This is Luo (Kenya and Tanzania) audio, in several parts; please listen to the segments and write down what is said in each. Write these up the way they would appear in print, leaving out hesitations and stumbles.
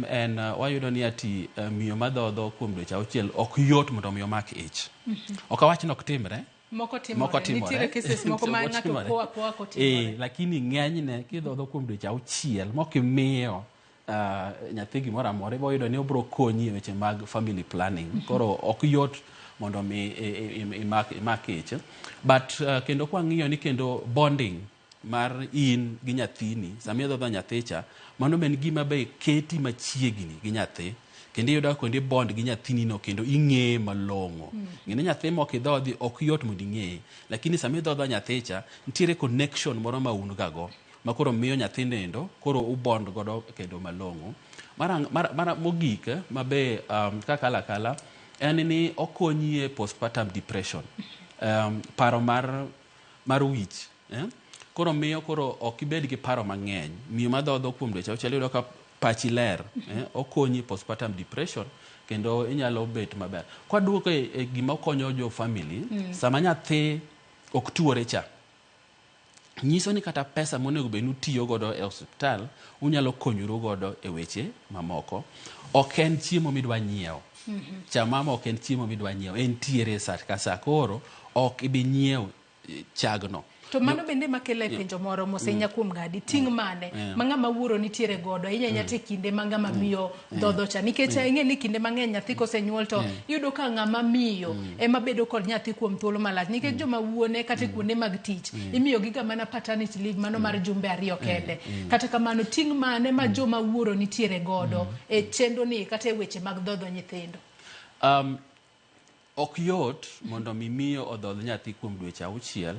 En wayudo ni ati miyo madhodho kuom dweche auchiel ok yot mondo miyo mak ich. Ok awach ni ok timre. Moko timore. Nitiere cases moko ma ng'ato poa kotimore. Lakini ng'enyne kidhodho kuom dweche auchiel mokimiyo nyathi gimoro amora ibo yudo ni obro konyi e weche mag family planning. Koro ok yot mondo mi imak ich. But kendo kwang'iyo ni kendo bonding mar in gi nyathini sama idhodho nyathicha mano ben gima be keti machiegni gi nyathi kendo iyudo kuonde bond gi nyathini no kendo ing'e malong'o. Ng'e nyathi moko idhodhi ok yot mondo ing'e, lakini sama idhodho nyathicha nitiere connection moro ma un gago ma koro miyo nyathi nendo koro ubond godo kendo malong'o. Mara mogik ma be kala en ni okonyi e postpartum depression, paro mar wich. Koro miyo koro ok ibed gi paro mang'eny. Miyo madhodho kuom dweche auchiel iyudo ka pachi ler, okonyi postpartum depression kendo inyalo bet maber. Kwaduoko e gima konyo jo family, sama nyathi ok tuore cha, nyiso ni kata pesa monego be nutiyo godo e hospital unyalo konyoru godo e weche mamoko. Ok en chiemo midwa nyiewo. Chamama ok en chiemo midwa nyiewo, entiere sa ka sa. Koro ok ibi nyiewo chagno. To mano bende makele penjo moro mosenya kuom gadi ting mane mang'ama wuoro nitiere godo inyanyate kinde mang'ama miyo dhodho cha nikech ing'e ni kinde mang'eny nyathi kosenyuol to yudo ka ng'ama miyo ema bedo kod nyathi kuom thuolo malach nikech joma wuone kata kuonde mag tich imiyo giga mana paternity leave mano mar jumbe 2 kende. Kata kamano ting mane ma joma wuoro nitiere godo e chenro ni kata e weche mag dhodho nyithindo. Ok yot mondo miyo odhodh nyathi kuom dweche auchiel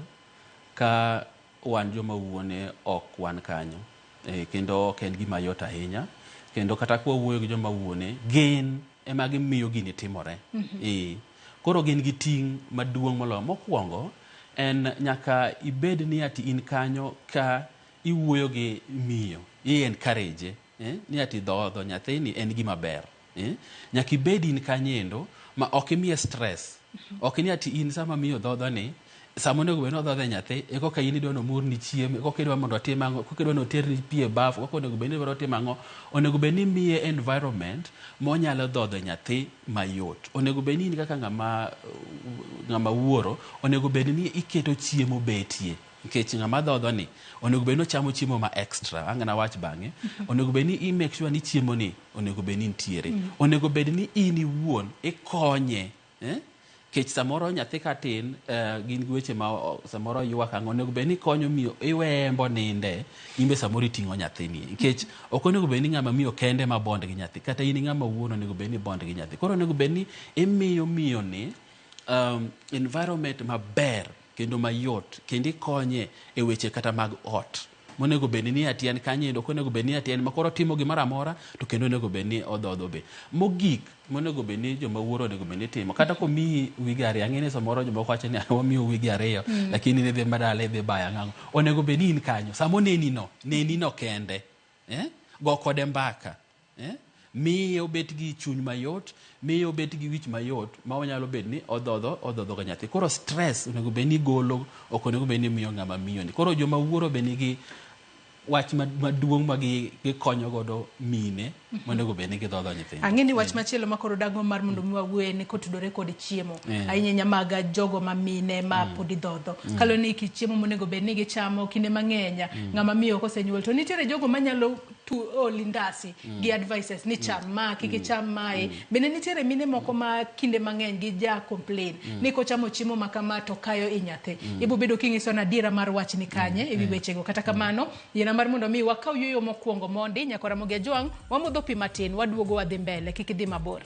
ka wan joma wuone ok wan kanyo. Kendo ok en gima yot ahinya. Kendo kata kwa wuoyo gi joma wuone, gin ema gimiyo gini timore. Koro gin gi ting' maduong' moloyo. Mokwongo en nyaka ibed ni ati in kanyo ka iwuoyo gi miyo. Encourage ni ati dhodho nyathini en gima ber. Nyaka ibed in kanyendo ma ok imiye stress. Ok ni ati in sama miyo dhodho ni sama onego bed ni odhodho nyathi e koka in idwa nomur ni chiemo, koka idwa mondo otim ang'o, koka idwa noterni pi e baf, koka onego bed ni idwa timo ang'o. Onego bed ni miye environment monyalo dhodho nyathi mayot. Onego bed ni in kaka ng'ama wuoro, onego bed ni iketo chiemo betie. Nikech ng'ama dhodho ni onego bed ni ochamo chiemo ma extra, ang' na wach bang'e. Onego bed ni i make sure ni chiemo ni onego bed ni nitiere. Onego bed ni in iwuon ikonye. Kech samoro nyathi katin gin gi weche ma samoro ywak ang'o, onego bed ni konyo miyo iwembo ninde imbe samoro iting'o nyathini. Nikech ok onego bed ni ng'ama miyo kende ma bond gi nyathi, kata in ng'ama wuon onego bed ni bond gi nyathi. Koro onego bed ni imiyo miyo ni environment maber kendo mayot kendo ikonye e weche kata mag ot. Monego bed ni ati en kanyendo, konego bed ni ati en makoro timo gimoro amora to kendo onego bed ni odhodho be. Mogik monego bed ni joma wuoro onego bed ni timo kata ko mi wigi 2 ang'e samoro joma wacho ni wamiyo wigi 2 lakini ne dhi madala idhi baya ng'ango. Onego bed ni in kanyo samo neni no kende go kode mbaka miyo obet gi chuny mayot, miyo obet gi wich mayot ma onyalo bed ni odhodho ga nyathi. Koro stress onego bed ni golo, ok onego bed ni miyo ng'ama miyo ni. Koro joma wuoro be nigi wach maduong' ma gikonyo godo mine monego bed ni gidhodho nyithindo. Ang'e ni wach machielo makoro dago mar mondo mi wawuoye ni kotudore kod chiemo ahinya maga jogo ma mine ma podi dhodho. Kalo ni iki chiemo monego bed ni gichamo kinde mang'enya ng'ama miyo kosenyuol to nitiere jogo manyalo lindasi gi advices ni cham ma kiki cham mai. Bende nitiere mine moko ma kinde mang'eny gi ja complain ni kochamo chiemo makama to kayo i nyathi. Ibo bedo kingiso na dira mar wach ni kanye e wi wechego. Kata kamano yena mar mondo mi wakaw yoyo mokwongo mondi nyakora moge jwang' wamodho pi matin waduogo wadhi mbele kik idhi mabor.